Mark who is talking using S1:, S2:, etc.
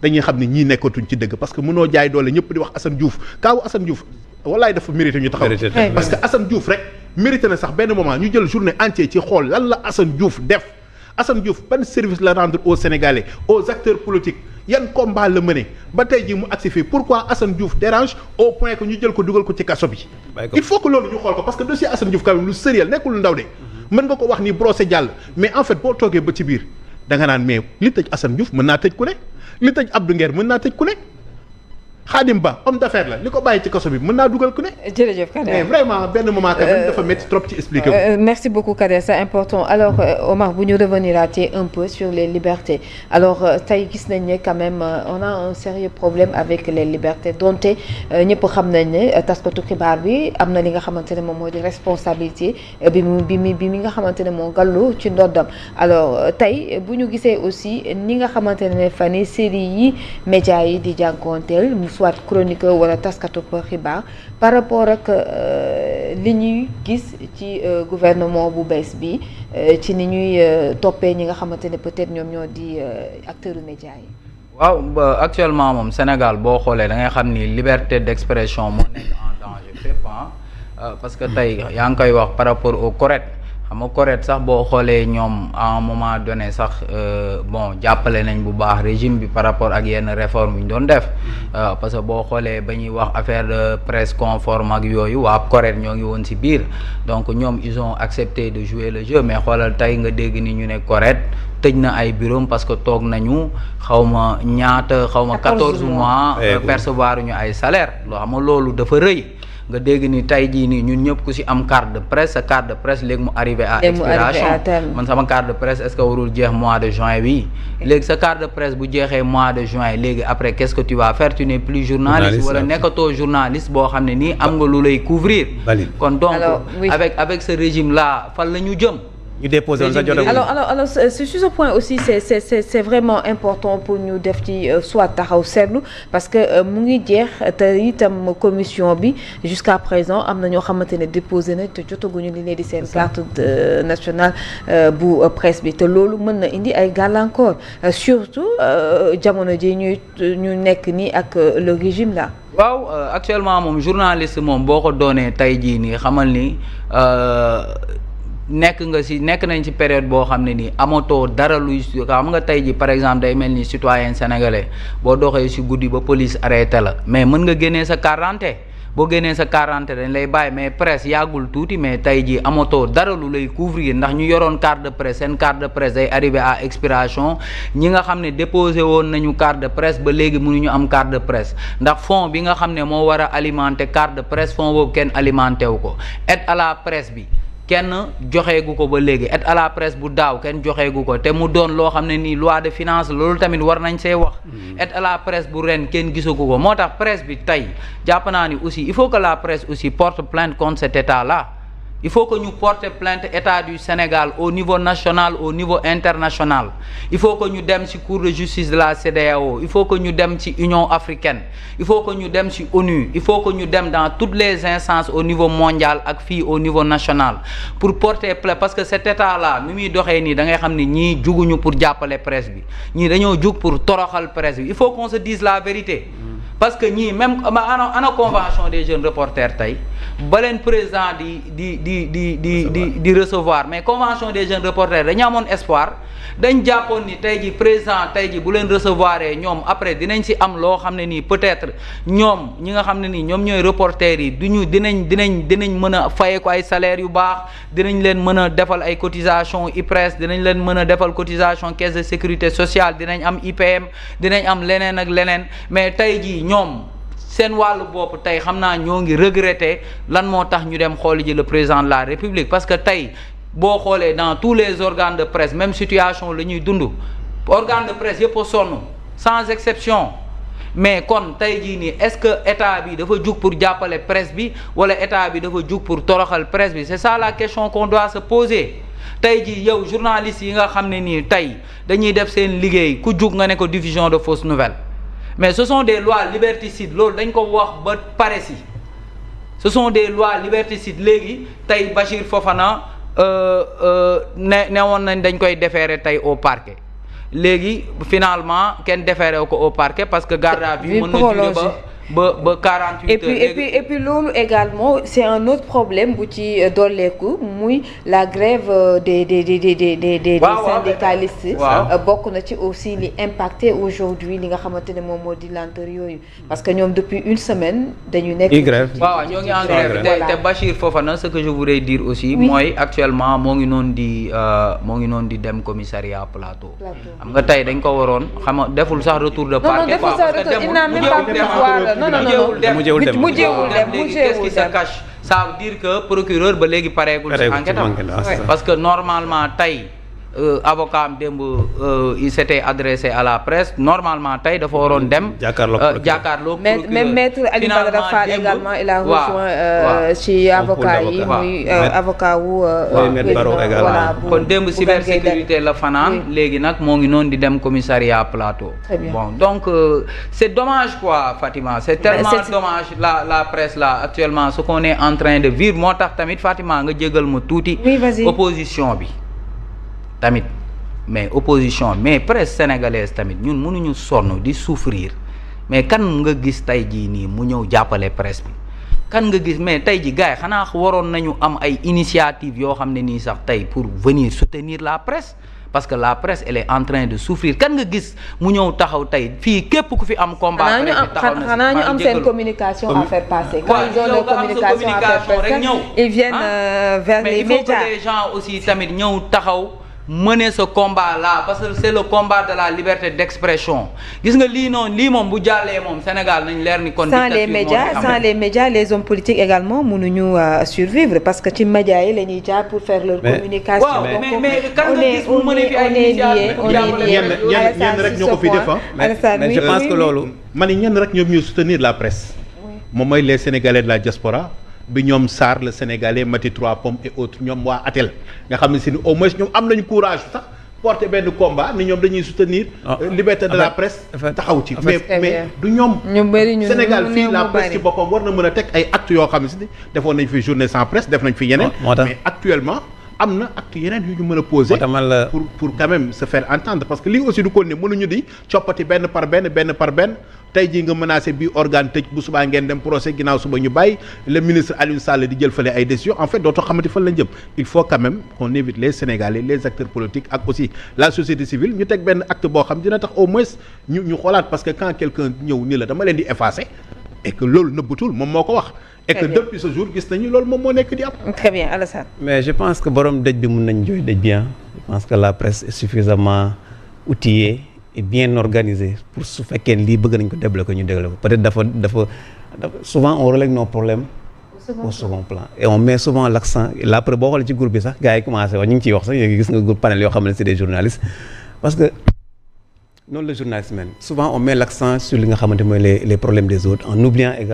S1: dañuy xam ne ñii nekkatuñ ci dëgg parce que mënoo jaay doole ñëpp di wax Assane Diouf kaawu Assane Diouf wallaay dafa mérité ñu taxaw parce que Assane Diouf rek mérité na sax benn moment ñu jël journée entière ci xool lan la Assane Diouf def Assane Diouf ban service la rendre aux Sénégalais aux acteurs politiques yan combat la mené ba tey jii mu agsi fii pourquoi Assane Diouf dérange au point que ñu jël ko dugal ko ci kaso bi il faut que loolu ñu xool ko parce que dossier Assane Diouf quand même lu sérieux nekkul lu ndaw de mën nga ko wax ni brosser jàll mais en fait boo toogee ba ci biir da nga naan mais li tëj Assane Diouf mën naa tëj ku ne li tëj Abdou Nguer mën naa tëj ku ne Khadim Ba homme d'affaires la li ko bàyyi ci kaso bi mën naa dugal ku ne.
S2: jërëjëf Kader
S1: mais vraiment benn moment quand même dafa métti trop ci expliquer ko.
S2: merci beaucoup Kader c'est important alors Omar bu ñu revenir un peu sur les libertés alors tey gis nañ ne quand même on a un sérieux problème avec les libertés donte ñëpp xam nañ ne taskatu xibaar bi am na li nga xamante ne moom moo di responsabilité bi mi nga xamante ne moo gàllu ci ndoddam alors tey bu ñu gisee aussi ni nga xamante ne fan yi série yi médias yi di jànkoonteel soit chroniqueur wala taskatu xibaar par rapport ak li ñuy gis ci gouvernement bu bees bi ci ni ñuy toppee ñi nga xamante ne peut-être ñoom ñoo di acteurs médias yi.
S3: waaw actuellement moom Sénégal boo xoolee da ngay xam ni liberté d'expression moo nekk en danger fépp parce que tey yaa ngi koy wax par rapport au correct xam nga correct sax boo xoolee ñoom à un moment donné sax bon jàppale nañ bu baax régime bi par rapport ak yenn réforme yu ñu doon def parce que boo xoolee ba ñuy wax affaire de presse conforme ak yooyu waa correct ñoo ngi woon ci biir donc ñoom ils ont accepté de jouer le jeu mais xoolal tey nga dégg ni ñu ne correct tëj na ay bureau parce que toog nañu xawma ñaata xawma 14 mois percevoir ñu ay salaire loo xam nga loolu dafa rëy nga dégg ni tey jii nii ñun ñëpp ku ci am carte de presse sa carte de presse léegi mu arrivé à expiration man sama carte de presse est-ce que warul jeex mois de juin bi léegi sa carte de presse bu jeexee mois de juin léegi après qu'est-ce que tu vas faire tu n'es plus journaliste wala nekkatoo journaliste boo xam ne nii am nga lu lay couvrir kon donc avec ce régime là fan la ñu jëm
S4: ñu déposé sa jot
S2: alors sur ce point aussi c'est vraiment important pour ñu def ci soit taxaw seetlu parce que mu ngi jeex te itam commission bi jusqu'à présent am na ñoo xamante ne déposé na te jotaguñu li ne di seen carte nationale bu presse bi te loolu mën na indi ay gàllankoor surtout jamono ji ñu nekk nii ak le régime là.
S3: waaw actuellement moom journaliste moom boo ko doonee tey jii nii xamal ni nekk nañ ci période boo xam ne nii amatoo dara luy xam nga tey ji par exemple day mel ni citoyen sénégalais boo doxee ci guddi ba police arrêté la mais mën nga génnee sa carte boo génnee sa carte dañ lay bàyyi mais presse yàggul tuuti mais tey ji amatoo dara lu lay couvrir ndax ñu yoroon carte de presse seen carte de presse day arrivé à expiration ñi nga xam ne déposé woon nañu carte de presse ba léegi mënuñu am carte de presse ndax fonds bi nga xam ne moo war a alimenter carte de presse fonds boobu kenn alimenté wu ko aide à la presse bi kenn joxeegu ko ba léegi aide à la presse bu daaw kenn joxeegu ko te mu doon loo xam ne nii loi de finance loolu tamit war nañ see wax aide à la presse bu ren kenn gisagu ko moo tax presse bi tey jàpp naa ni aussi il faut que la presse aussi porte plainte contre cet état là il faut que ñu porter plainte état du Sénégal au niveau national au niveau international il faut que ñu dem ci cour de justice de la CEDEAO il faut que ñu dem ci Union africaine il faut que ñu dem ci ONU il faut que ñu dem dans toutes les instances au niveau mondial ak fii au niveau national pour porter plainte parce que cet état là ni muy doxee nii da ngay xam ni ñii juguñu pour jàppale presse bi ñii dañoo jug pour toroxal presse bi il faut qu'on se dise la vérité parce que ñii même ana convention des jeunes reporters tey ba leen président di recevoir mais convention des jeunes reporters dañu amoon espoir dañ jàppoon ni tey ji président tey ji bu leen recevoir ñoom après dinañ ci am loo xam ne nii peut-être ñoom ñi nga xam ne nii ñoom ñooy reporters yi dinañ mën a faye ko ay salaires yu baax dinañ leen mën a defal ay cotisation IPRES dinañ leen mën a defal cotisation caisse de sécurité sociale dinañ am IPM dinañ am leneen ak leneen mais tey ji ñoom seen wàllu bopp tey xam naa ñoo ngi regretter lan moo tax ñu dem xooli ji le président de la République parce que tey boo xoolee dans tous les organes de presse même situation la ñuy dund organe de presse yëpp a sonn sans exception mais kon tey jii nii est-ce que état bi dafa jug pour jàppale presse bi wala état bi dafa jug pour toroxal presse bi c'est ça la question qu'on doit se poser tey jii yow journalistes yi nga xam ne nii tey dañuy def seen liggéey ku jug nga ne ko diffusion de fausses nouvelles mais ce sont des lois liberticides loolu dañ ko wax ba pare si ce sont des lois liberticides léegi tey Bachir Fofana ne woon nañ dañ koy déférer tey au parquet léegi finalement kenn déféré ko au parquet parce que garde à vue mën na durer ba 48 heures.
S2: et puis loolu également c'est un autre problème bu ci dolleeku muy la grève des syndicalistes. bokk na ci aussi li impacté aujourd'hui li nga xamante ne moom moo di lenteur yooyu parce que ñoom depuis une semaine dañu nekk.
S3: waaw ñoo ngi en grève te Bachir Fofana ce que je voudrais dire aussi. mooy actuellement moo ngi noonu di dem commissariat plateau. xam nga tey dañ ko waroon xam nga deful sax retour de parquet.
S2: quoi parce que demul non mujjewul dem
S3: qu'est-ce qui se cache ça veut dire que procureur ba léegi pareegul ci enquête parce que normalement tey avocat am démb il s'était adressé à la presse normalement tey dafa waroon dem jàkkaarloo
S2: même maître Aliou Badara Fall également il a rejoint ci avocat yi muy avocat wu
S3: voilà kon démb cybersécurité la fanaan léegi nag moo ngi noonu di dem commissariat plateau bon donc c'est dommage quoi Fatima c'est tellement dommage la presse là actuellement ce qu'on est en train de vivre moo tax tamit Fatima nga jégal ma tuuti opposition bi tamit mais opposition mais presse sénégalaise tamit ñun mënuñu sonn di souffrir mais kan nga gis tey jii nii mu ñëw jàppale presse bi kan nga gis mais tey ji gars yi xanaa waroon nañu am ay initiative yoo xam ne nii sax tey pour venir soutenir la presse parce que la presse elle est en train de souffrir kan nga gis mu ñëw taxaw tey fii képp ku fi am combat
S2: xanaa ñu am seen communication à faire passer quand ils ont leur communication à faire passer ils viennent vers les médias
S3: mais il faut que les gens aussi tamit ñëw taxaw mener ce combat là parce que c'est le combat de la liberté d'expression gis nga lii noonu lii moom bu jàllee moom Sénégal nañ leer ni kon
S2: sans les médias les hommes politiques également mënuñu survivre parce que ci médias yi la ñuy jaar pour faire leur communication.
S3: waaw mais kan nga gis mu mën a fi ay initiative
S1: ñenn rek ñoo ko fi def
S4: mais je pense que loolu
S1: man ni ñenn rek ñoom ñuy soutenir la presse moom mooy les Sénégalais de la diaspora bi ñoom Sarr le Sénégalais Mati Trois Pommes et autres ñoom waa ATEL nga xam ne si ni au moins ñoom am nañu courage sax porter benn combat ni ñoom dañuy soutenir liberté de la presse taxaw ci mais du ñoom Sénégal fii la presse ci boppam war na mën a teg ay actes yoo xam ne si ni defoon nañ fi journée sans presse def nañ fi yeneen mais actuellement am na acte yeneen yu ñu mën a poser pour quand même se faire entendre parce que lii aussi du ko ne mënuñu di coppati benn par benn tey jii nga menacé bii organe tëj bu subaa ngeen dem procès ginnaaw suba ñu bàyyi le ministre Aliou Sall di jël fële ay décisions en fait dootoo xamante fan lañ jëm il faut quand même qu'on évite les Sénégalais les acteurs politiques ak aussi la société civile ñu teg benn acte boo xam dina tax au moins ñu xoolaat parce que quand quelqu'un ñëw ni la dama leen di effacer et que loolu nëbbutul moom moo ko wax et que depuis ce jour gis nañu loolu moom moo nekk di am.
S2: Très bien Alassane.
S4: mais je pense que borom dëj bi mun nañ jooy dëj bien je pense que la presse est suffisamment outillée et bien organisée pour su fekkee lii bëgg nañ ko débloquer ñu déglu ko peut-être dafa souvent on relègue nos problèmes au second plan et on met souvent l'accent là après boo xoolee ci groupe bi sax gars yi commencé wax ñu ngi ciy wax sax yéen gis nga groupe panel yoo xam ne c'est des journalistes parce que noonu la journaliste mel souvent on met l'accent sur li nga xamante mooy les problèmes des autres en oubliant également